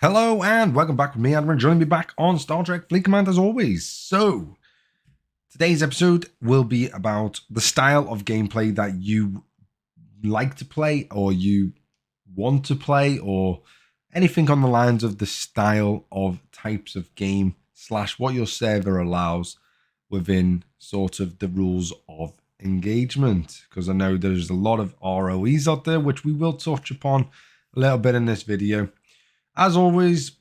Hello and welcome back with me, Adam, and joining me back on Star Trek Fleet Command as always. So, today's episode will be about the style of gameplay that you like to play or you want to play, or anything on the lines of the style of types of game / what your server allows within sort of the rules of engagement. Because I know there's a lot of ROEs out there, which we will touch upon a little bit in this video. As always,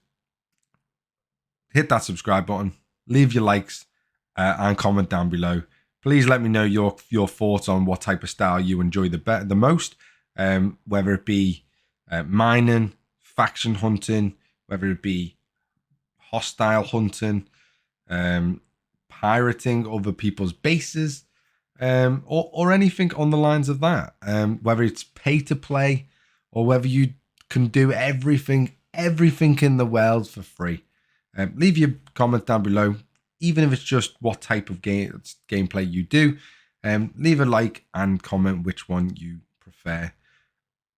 hit that subscribe button, leave your likes and comment down below. Please let me know your thoughts on what type of style you enjoy the most, whether it be mining, faction hunting, whether it be hostile hunting, pirating other people's bases, or anything on the lines of that. Whether it's pay to play or whether you can do everything in the world for free. Leave your comment down below, even if it's just what type of gameplay you do. Leave a like and comment which one you prefer.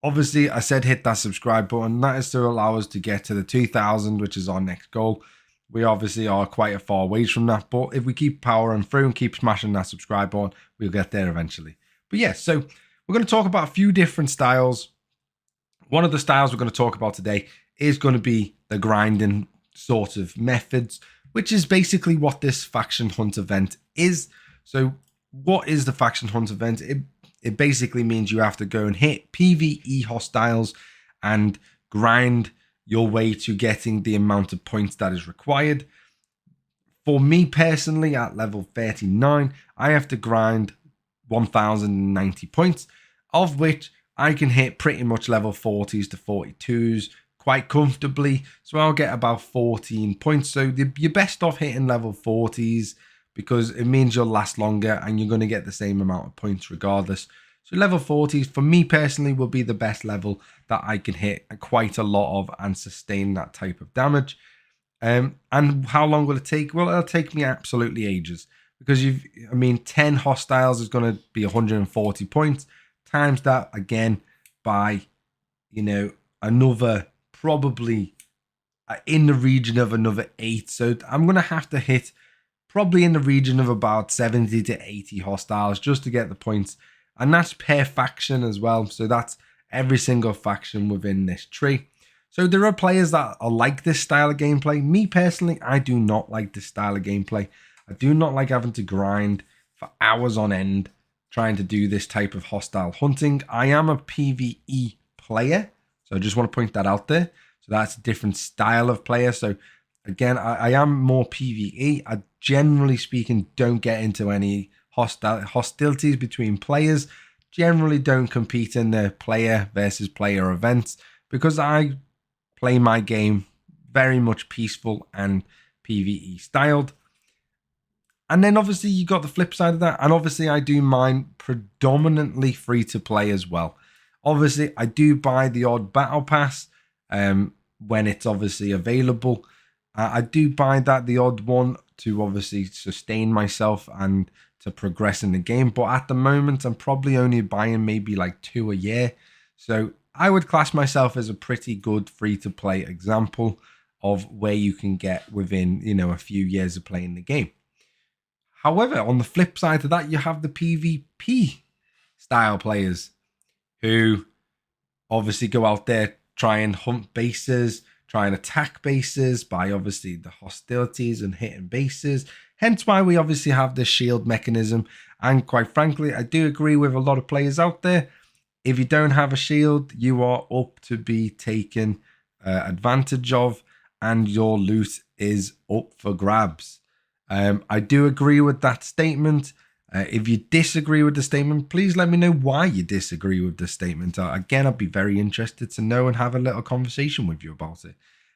Obviously, I said hit that subscribe button. That is to allow us to get to the 2,000, which is our next goal. We obviously are quite a far ways from that, but if we keep powering through and keep smashing that subscribe button, we'll get there eventually. But yeah, so we're going to talk about a few different styles. One of the styles we're going to talk about today is going to be the grinding sort of methods, which is basically what this faction hunt event is. So what is the faction hunt event? It basically means you have to go and hit PvE hostiles and grind your way to getting the amount of points that is required. For me personally, at level 39, I have to grind 1,090 points, of which I can hit pretty much level 40s to 42s quite comfortably. So I'll get about 14 points. So you're best off hitting level 40s because it means you'll last longer and you're going to get the same amount of points regardless. So level 40s for me personally will be the best level that I can hit quite a lot of and sustain that type of damage. And how long will it take? Well, it'll take me absolutely ages because 10 hostiles is going to be 140 points. Times that again by, another probably in the region of another 8. So I'm going to have to hit probably in the region of about 70 to 80 hostiles just to get the points. And that's per faction as well. So that's every single faction within this tree. So there are players that are like this style of gameplay. Me personally, I do not like this style of gameplay. I do not like having to grind for hours on end trying to do this type of hostile hunting. I am a PvE player, so I just want to point that out there. So that's a different style of player. So again, I am more PvE. I generally speaking don't get into any hostilities between players. Generally don't compete in the player versus player events because I play my game very much peaceful and PvE styled. And then obviously you got the flip side of that. And obviously I do mine predominantly free to play as well. Obviously I do buy the odd battle pass when it's obviously available. I do buy the odd one to obviously sustain myself and to progress in the game. But at the moment I'm probably only buying maybe like 2 a year. So I would class myself as a pretty good free to play example of where you can get within, a few years of playing the game. However, on the flip side of that, you have the PvP style players who obviously go out there, try and hunt bases, try and attack bases by obviously the hostilities and hitting bases. Hence why we obviously have this shield mechanism. And quite frankly, I do agree with a lot of players out there. If you don't have a shield, you are up to be taken advantage of and your loot is up for grabs. I do agree with that statement. If you disagree with the statement, please let me know why you disagree with the statement. Again, I'd be very interested to know and have a little conversation with you about it.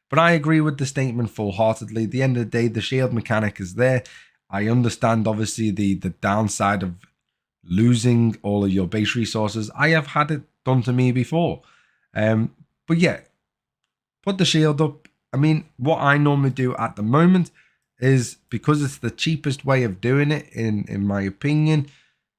But I agree with the statement full-heartedly. At the end of the day, the shield mechanic is there. I understand, obviously, the downside of losing all of your base resources. I have had it done to me before. But yeah, put the shield up. What I normally do at the moment is, because it's the cheapest way of doing it, in my opinion,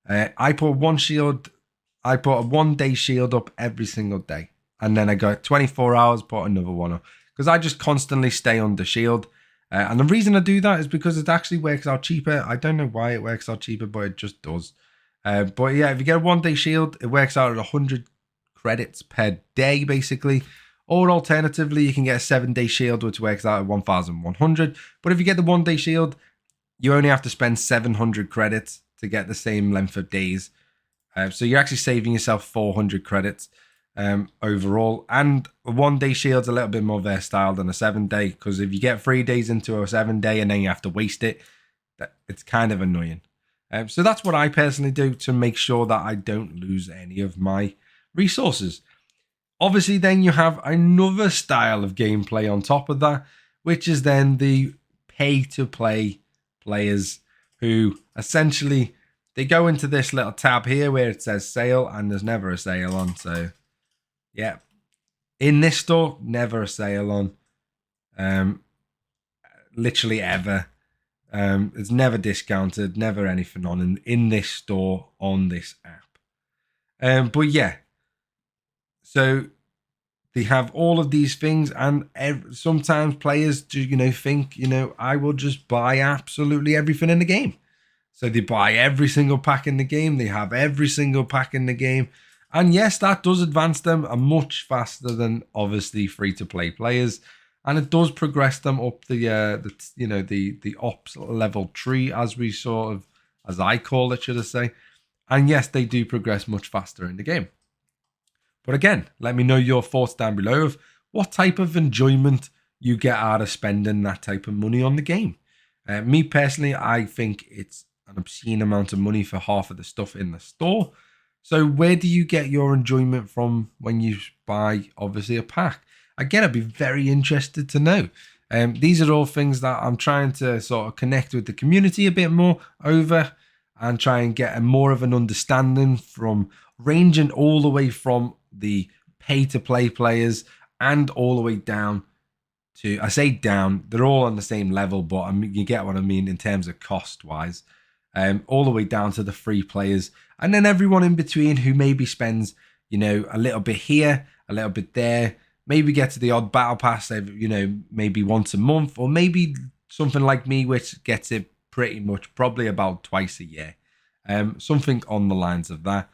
I put a 1 day shield up every single day. And then I go 24 hours, put another one up. because I just constantly stay under shield. And the reason I do that is because it actually works out cheaper. I don't know why it works out cheaper, but it just does. But yeah, if you get a 1 day shield, it works out at 100 credits per day, basically. Or alternatively, you can get a 7 day shield, which works out at 1,100. But if you get the 1 day shield, you only have to spend 700 credits to get the same length of days. So you're actually saving yourself 400 credits overall. And a 1 day shield's a little bit more versatile than a 7 day, because if you get 3 days into a 7 day and then you have to waste it, it's kind of annoying. So that's what I personally do to make sure that I don't lose any of my resources. Obviously, then you have another style of gameplay on top of that, which is then the pay-to-play players who essentially, they go into this little tab here where it says sale, and there's never a sale on. So, yeah, in this store, never a sale on. Literally ever. It's never discounted, never anything on in this store on this app. But yeah, so they have all of these things, and sometimes players do, think, I will just buy absolutely everything in the game. So they buy every single pack in the game. They have every single pack in the game. And yes, that does advance them much faster than obviously free-to-play players. And it does progress them up the ops level tree, as I call it, should I say. And yes, they do progress much faster in the game. But again, let me know your thoughts down below of what type of enjoyment you get out of spending that type of money on the game. Me personally, I think it's an obscene amount of money for half of the stuff in the store. So where do you get your enjoyment from when you buy, obviously, a pack? Again, I'd be very interested to know. These are all things that I'm trying to sort of connect with the community a bit more over, and try and get more of an understanding from ranging all the way from the pay-to-play players and all the way down to, I say down, they're all on the same level, but you get what I mean in terms of cost-wise. All the way down to the free players, and then everyone in between who maybe spends, a little bit here, a little bit there, maybe get to the odd battle pass, maybe once a month, or maybe something like me, which gets it pretty much probably about twice a year. Something on the lines of that.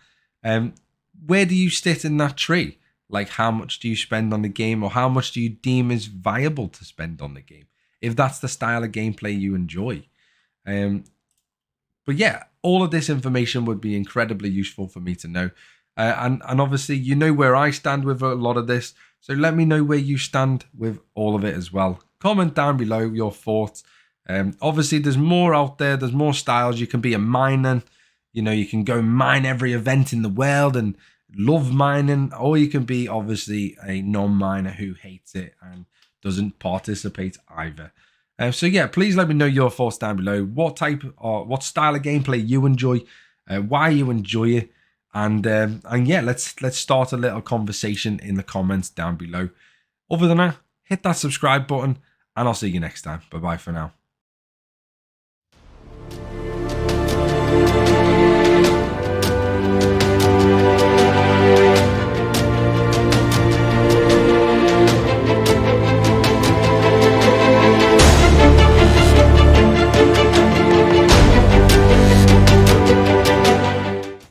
Where do you sit in that tree? Like, how much do you spend on the game, or how much do you deem is viable to spend on the game, if that's the style of gameplay you enjoy? But yeah, all of this information would be incredibly useful for me to know. And obviously, where I stand with a lot of this. So let me know where you stand with all of it as well. Comment down below your thoughts. Obviously, there's more out there. There's more styles. You can be a miner. You can go mine every event in the world and love mining. Or you can be, obviously, a non-miner who hates it and doesn't participate either. So yeah, please let me know your thoughts down below. What type or what style of gameplay you enjoy, why you enjoy it, and yeah, let's start a little conversation in the comments down below. Other than that, hit that subscribe button, and I'll see you next time. Bye bye for now.